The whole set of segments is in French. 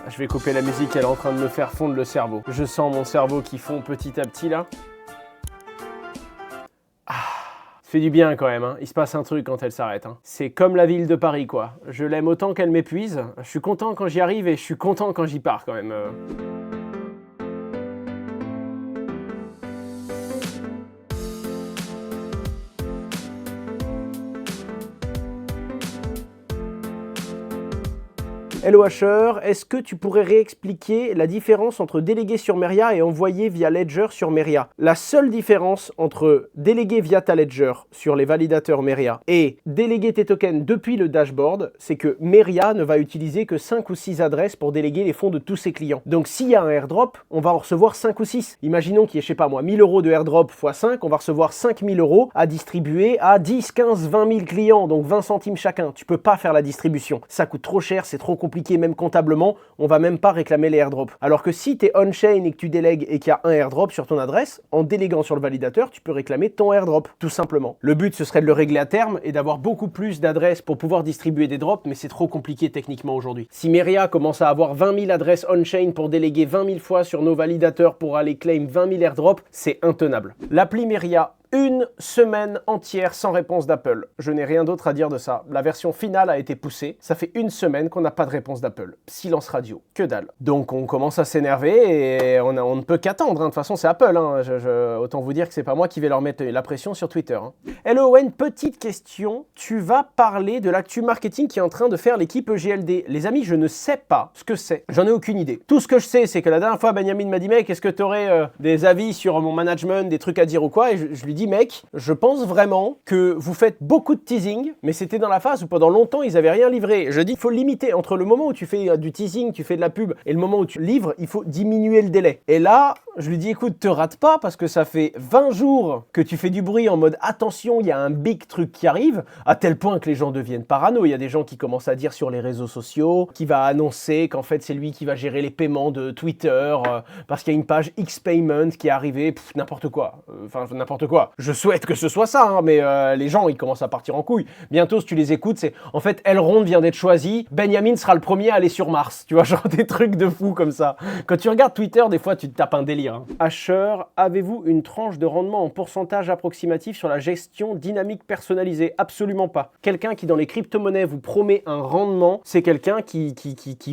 Je vais couper la musique, elle est en train de me faire fondre le cerveau. Je sens mon cerveau qui fond petit à petit là. Ça fait du bien quand même, hein. Il se passe un truc quand elle s'arrête. Hein. C'est comme la ville de Paris quoi. Je l'aime autant qu'elle m'épuise. Je suis content quand j'y arrive et je suis content quand j'y pars quand même. Hello Asher, est-ce que tu pourrais réexpliquer la différence entre déléguer sur Meria et envoyer via Ledger sur Meria? La seule différence entre déléguer via ta Ledger sur les validateurs Meria et déléguer tes tokens depuis le dashboard, c'est que Meria ne va utiliser que 5 ou 6 adresses pour déléguer les fonds de tous ses clients. Donc s'il y a un airdrop, on va en recevoir 5 ou 6. Imaginons qu'il y ait, je sais pas moi, 1000 € de airdrop x 5, on va recevoir 5000 € à distribuer à 10, 15, 20 000 clients, donc 20 centimes chacun. Tu peux pas faire la distribution. Ça coûte trop cher, c'est trop compliqué. Même comptablement, on va même pas réclamer les airdrops. Alors que si tu es on-chain et que tu délègues et qu'il y a un airdrop sur ton adresse, en déléguant sur le validateur, tu peux réclamer ton airdrop, tout simplement. Le but, ce serait de le régler à terme et d'avoir beaucoup plus d'adresses pour pouvoir distribuer des drops, mais c'est trop compliqué techniquement aujourd'hui. Si Meria commence à avoir 20 000 adresses on-chain pour déléguer 20 000 fois sur nos validateurs pour aller claim 20 000 airdrops, c'est intenable. L'appli Meria, une semaine entière sans réponse d'Apple. Je n'ai rien d'autre à dire de ça. La version finale a été poussée. Ça fait une semaine qu'on n'a pas de réponse d'Apple. Silence radio. Que dalle. Donc on commence à s'énerver et on ne peut qu'attendre. Hein. De toute façon, c'est Apple. Hein. Autant vous dire que c'est pas moi qui vais leur mettre la pression sur Twitter. Hein. Hello Owen, petite question. Tu vas parler de l'actu marketing qui est en train de faire l'équipe EGLD. Les amis, je ne sais pas ce que c'est. J'en ai aucune idée. Tout ce que je sais, c'est que la dernière fois, Benjamin m'a dit, mec, est-ce que tu aurais des avis sur mon management, des trucs à dire ou quoi? Et je lui dis, mec, je pense vraiment que vous faites beaucoup de teasing, mais c'était dans la phase où pendant longtemps, ils n'avaient rien livré. Je dis, il faut limiter entre le moment où tu fais du teasing, tu fais de la pub, et le moment où tu livres, il faut diminuer le délai. Et là, je lui dis, écoute, te rate pas, parce que ça fait 20 jours que tu fais du bruit en mode, attention, il y a un big truc qui arrive, à tel point que les gens deviennent parano. Il y a des gens qui commencent à dire sur les réseaux sociaux, qui va annoncer qu'en fait, c'est lui qui va gérer les paiements de Twitter, parce qu'il y a une page X-Payment qui est arrivée, n'importe quoi. Enfin, n'importe quoi. Je souhaite que ce soit ça, hein, mais les gens, ils commencent à partir en couille. Bientôt, si tu les écoutes, c'est en fait, Elrond vient d'être choisi, Benjamin sera le premier à aller sur Mars. Tu vois, genre des trucs de fou comme ça. Quand tu regardes Twitter, des fois, tu te tapes un délire. Hein. Asher, avez-vous une tranche de rendement en pourcentage approximatif sur la gestion dynamique personnalisée? Absolument pas. Quelqu'un qui, dans les crypto-monnaies, vous promet un rendement, c'est quelqu'un qui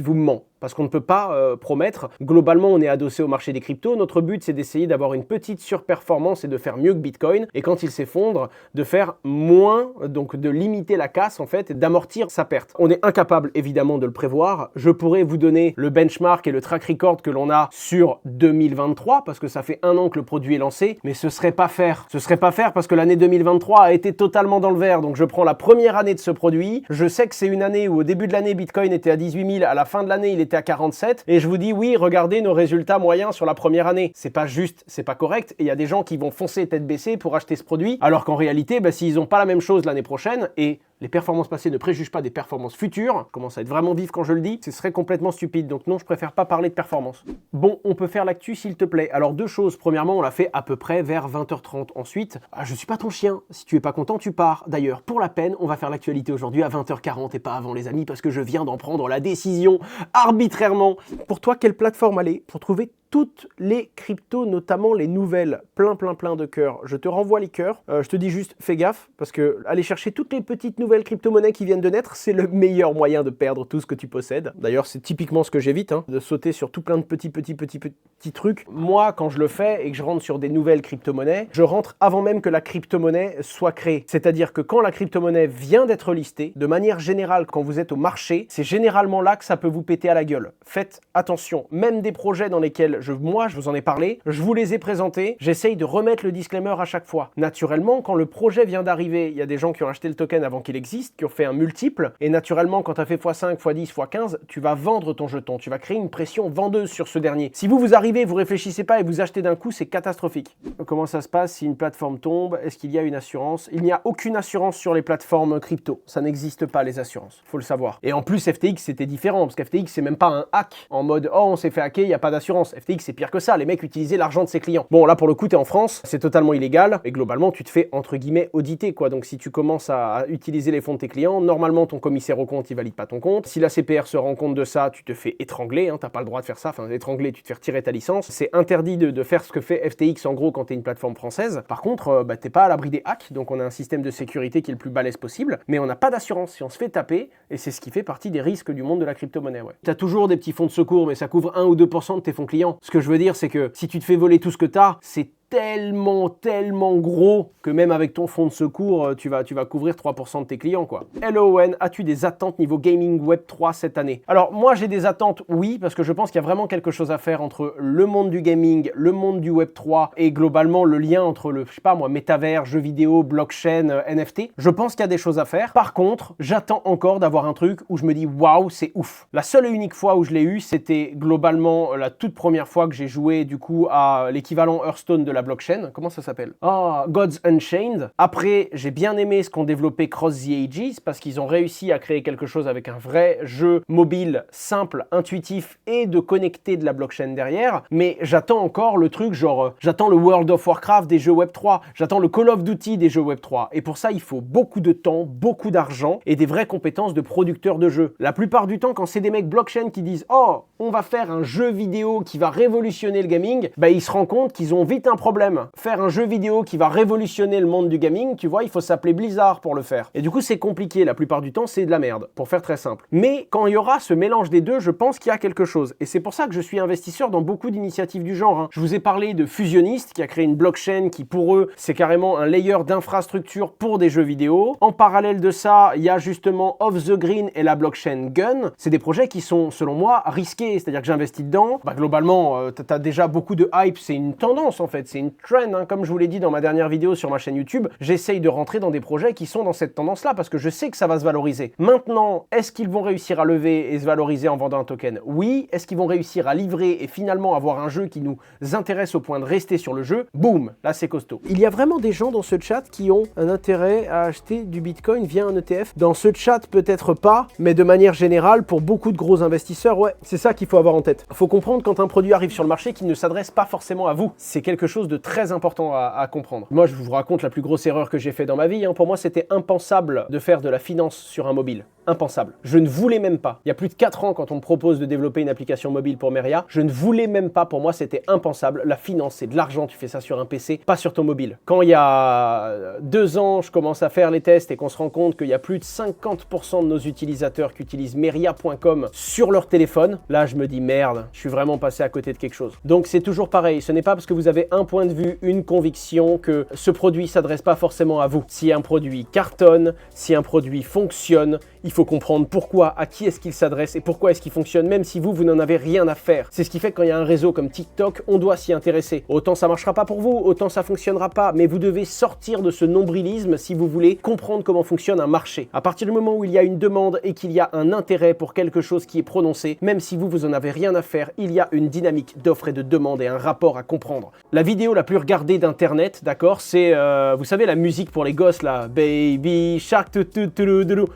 vous ment. Parce qu'on ne peut pas promettre. Globalement, on est adossé au marché des cryptos. Notre but, c'est d'essayer d'avoir une petite surperformance et de faire mieux que Bitcoin. Et quand il s'effondre, de faire moins, donc de limiter la casse en fait, et d'amortir sa perte. On est incapable évidemment de le prévoir. Je pourrais vous donner le benchmark et le track record que l'on a sur 2023, parce que ça fait un an que le produit est lancé, mais ce serait pas faire. Ce serait pas faire parce que l'année 2023 a été totalement dans le vert. Donc je prends la première année de ce produit. Je sais que c'est une année où au début de l'année, Bitcoin était à 18 000, à la fin de l'année, il était à 47, et je vous dis oui, regardez nos résultats moyens sur la première année. C'est pas juste, c'est pas correct, et il y a des gens qui vont foncer tête baissée pour acheter ce produit, alors qu'en réalité, s'ils n'ont pas la même chose l'année prochaine, et les performances passées ne préjugent pas des performances futures, je commence à être vraiment vif quand je le dis, ce serait complètement stupide, donc non, je préfère pas parler de performance. Bon, on peut faire l'actu s'il te plaît. Alors deux choses, premièrement, on l'a fait à peu près vers 20h30. Ensuite, je suis pas ton chien, si tu es pas content, tu pars. D'ailleurs, pour la peine, on va faire l'actualité aujourd'hui à 20h40 et pas avant les amis, parce que je viens d'en prendre la décision arbitrairement. Pour toi, quelle plateforme aller pour trouver toutes les cryptos, notamment les nouvelles, plein de cœurs. Je te renvoie les cœurs. Je te dis juste, fais gaffe, parce que aller chercher toutes les petites nouvelles crypto-monnaies qui viennent de naître, c'est le meilleur moyen de perdre tout ce que tu possèdes. D'ailleurs, c'est typiquement ce que j'évite, hein, de sauter sur tout plein de petits trucs. Moi, quand je le fais et que je rentre sur des nouvelles crypto-monnaies, je rentre avant même que la crypto-monnaie soit créée. C'est-à-dire que quand la crypto-monnaie vient d'être listée, de manière générale, quand vous êtes au marché, c'est généralement là que ça peut vous péter à la gueule. Faites attention. Même des projets dans lesquels moi, je vous en ai parlé, je vous les ai présentés, j'essaye de remettre le disclaimer à chaque fois. Naturellement, quand le projet vient d'arriver, il y a des gens qui ont acheté le token avant qu'il existe, qui ont fait un multiple, et naturellement, quand tu as fait x5, x10, x15, tu vas vendre ton jeton, tu vas créer une pression vendeuse sur ce dernier. Si vous arrivez, vous réfléchissez pas et vous achetez d'un coup, c'est catastrophique. Comment ça se passe si une plateforme tombe? Est-ce qu'il y a une assurance? Il n'y a aucune assurance sur les plateformes crypto. Ça n'existe pas, les assurances. Faut le savoir. Et en plus, FTX, c'était différent, parce qu'FTX, c'est même pas un hack en mode « Oh, on s'est fait hacker, il n'y a pas d'assurance ». FTX, FTX, c'est pire que ça. Les mecs utilisaient l'argent de ses clients. Bon, là, pour le coup, t'es en France, c'est totalement illégal. Et globalement, tu te fais, entre guillemets, auditer, quoi. Donc, si tu commences à utiliser les fonds de tes clients, normalement, ton commissaire au compte, il valide pas ton compte. Si la CPR se rend compte de ça, tu te fais étrangler. Hein, t'as pas le droit de faire ça. Enfin, étrangler, tu te fais retirer ta licence. C'est interdit de faire ce que fait FTX, en gros, quand t'es une plateforme française. Par contre, t'es pas à l'abri des hacks. Donc, on a un système de sécurité qui est le plus balèze possible. Mais on n'a pas d'assurance si on se fait taper. Et c'est ce qui fait partie des risques du monde de la crypto-monnaie, ouais. T'as toujours des petits fonds de secours, mais ça couvre 1 ou 2% de tes fonds clients. Ce que je veux dire, c'est que si tu te fais voler tout ce que t'as, c'est tellement gros que même avec ton fonds de secours, tu vas couvrir 3% de tes clients, quoi. Hello Owen, as-tu des attentes niveau gaming Web 3 cette année? Alors moi j'ai des attentes, oui, parce que je pense qu'il y a vraiment quelque chose à faire entre le monde du gaming, le monde du Web 3 et globalement le lien entre le, je sais pas moi, métavers, jeux vidéo, blockchain, NFT. Je pense qu'il y a des choses à faire. Par contre, j'attends encore d'avoir un truc où je me dis waouh, c'est ouf. La seule et unique fois où je l'ai eu, c'était globalement la toute première fois que j'ai joué du coup à l'équivalent Hearthstone de la blockchain. Comment ça s'appelle? Ah, Gods Unchained. Après, j'ai bien aimé ce qu'ont développé Cross the Ages parce qu'ils ont réussi à créer quelque chose avec un vrai jeu mobile, simple, intuitif et de connecter de la blockchain derrière. Mais j'attends encore le truc genre, j'attends le World of Warcraft des jeux Web 3, j'attends le Call of Duty des jeux Web 3. Et pour ça, il faut beaucoup de temps, beaucoup d'argent et des vraies compétences de producteurs de jeux. La plupart du temps, quand c'est des mecs blockchain qui disent « Oh, on va faire un jeu vidéo qui va révolutionner le gaming », bah ils se rendent compte qu'ils ont vite un problème. Faire un jeu vidéo qui va révolutionner le monde du gaming, tu vois, il faut s'appeler Blizzard pour le faire. Et du coup, c'est compliqué. La plupart du temps, c'est de la merde, pour faire très simple. Mais quand il y aura ce mélange des deux, je pense qu'il y a quelque chose. Et c'est pour ça que je suis investisseur dans beaucoup d'initiatives du genre. Hein. Je vous ai parlé de Fusionist, qui a créé une blockchain qui, pour eux, c'est carrément un layer d'infrastructure pour des jeux vidéo. En parallèle de ça, il y a justement Off the Green et la blockchain Gun. C'est des projets qui sont, selon moi, risqués. C'est-à-dire que j'investis dedans. Bah, globalement, t'as déjà beaucoup de hype. C'est une tendance, en fait. C'est une trend, hein. Comme je vous l'ai dit dans ma dernière vidéo sur ma chaîne YouTube, j'essaye de rentrer dans des projets qui sont dans cette tendance-là parce que je sais que ça va se valoriser. Maintenant, est-ce qu'ils vont réussir à lever et se valoriser en vendant un token? Oui. Est-ce qu'ils vont réussir à livrer et finalement avoir un jeu qui nous intéresse au point de rester sur le jeu? Boum, là c'est costaud. Il y a vraiment des gens dans ce chat qui ont un intérêt à acheter du Bitcoin via un ETF. Dans ce chat, peut-être pas, mais de manière générale, pour beaucoup de gros investisseurs, ouais, c'est ça qu'il faut avoir en tête. Il faut comprendre quand un produit arrive sur le marché qu'il ne s'adresse pas forcément à vous. C'est quelque chose de très important à comprendre. Moi, je vous raconte la plus grosse erreur que j'ai fait dans ma vie. Hein. Pour moi, c'était impensable de faire de la finance sur un mobile. Impensable. Je ne voulais même pas. Il y a plus de 4 ans, quand on me propose de développer une application mobile pour Meria, je ne voulais même pas. Pour moi, c'était impensable. La finance, c'est de l'argent. Tu fais ça sur un PC, pas sur ton mobile. Quand il y a 2 ans, je commence à faire les tests et qu'on se rend compte qu'il y a plus de 50% de nos utilisateurs qui utilisent Meria.com sur leur téléphone, là, je me dis merde, je suis vraiment passé à côté de quelque chose. Donc, c'est toujours pareil. Ce n'est pas parce que vous avez un point de vue, une conviction que ce produit s'adresse pas forcément à vous. Si un produit cartonne, si un produit fonctionne, il faut comprendre pourquoi, à qui est-ce qu'il s'adresse et pourquoi est-ce qu'il fonctionne, même si vous n'en avez rien à faire. C'est ce qui fait que quand il y a un réseau comme TikTok, on doit s'y intéresser. Autant ça marchera pas pour vous, autant ça fonctionnera pas, mais vous devez sortir de ce nombrilisme si vous voulez comprendre comment fonctionne un marché. À partir du moment où il y a une demande et qu'il y a un intérêt pour quelque chose qui est prononcé, même si vous en avez rien à faire, il y a une dynamique d'offre et de demande et un rapport à comprendre. La vidéo la plus regardée d'internet, d'accord, c'est, vous savez, la musique pour les gosses là, Baby Shark,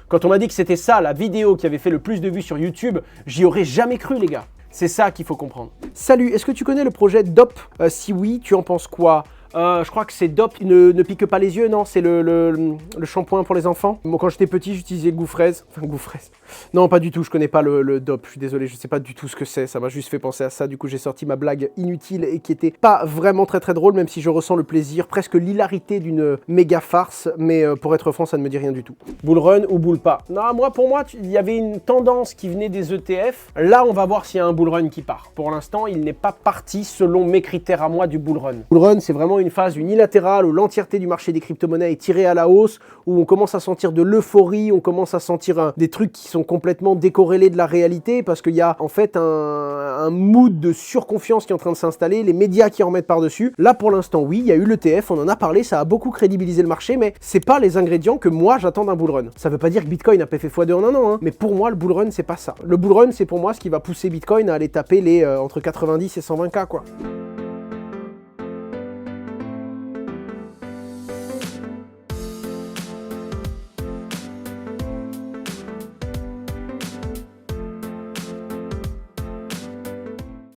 quand on m'a dit que c'était ça, la vidéo qui avait fait le plus de vues sur YouTube, j'y aurais jamais cru, les gars. C'est ça qu'il faut comprendre. Salut, est-ce que tu connais le projet DOP? Si oui, tu en penses quoi? Je crois que c'est DOP, ne pique pas les yeux, non? C'est le shampoing pour les enfants. Moi, quand j'étais petit, j'utilisais goût fraise. Enfin, goût fraise. Non, pas du tout, je connais pas le DOP. Je suis désolé, je sais pas du tout ce que c'est. Ça m'a juste fait penser à ça. Du coup, j'ai sorti ma blague inutile et qui était pas vraiment très drôle, même si je ressens le plaisir, presque l'hilarité d'une méga farce. Mais pour être franc, ça ne me dit rien du tout. Bull run ou bull pas? Non, pour moi, il y avait une tendance qui venait des ETF. Là, on va voir s'il y a un bull run qui part. Pour l'instant, il n'est pas parti selon mes critères à moi du bull run. Bull run, c'est vraiment une phase unilatérale où l'entièreté du marché des crypto-monnaies est tirée à la hausse, où on commence à sentir de l'euphorie, on commence à sentir des trucs qui sont complètement décorrélés de la réalité, parce qu'il y a en fait un mood de surconfiance qui est en train de s'installer, les médias qui en mettent par-dessus. Là, pour l'instant, oui, il y a eu l'ETF, on en a parlé, ça a beaucoup crédibilisé le marché, mais c'est pas les ingrédients que moi j'attends d'un bull run. Ça veut pas dire que Bitcoin a fait x2 en un an, hein, mais pour moi, le bull run, c'est pas ça. Le bull run, c'est pour moi ce qui va pousser Bitcoin à aller taper les entre 90 et 120K, quoi.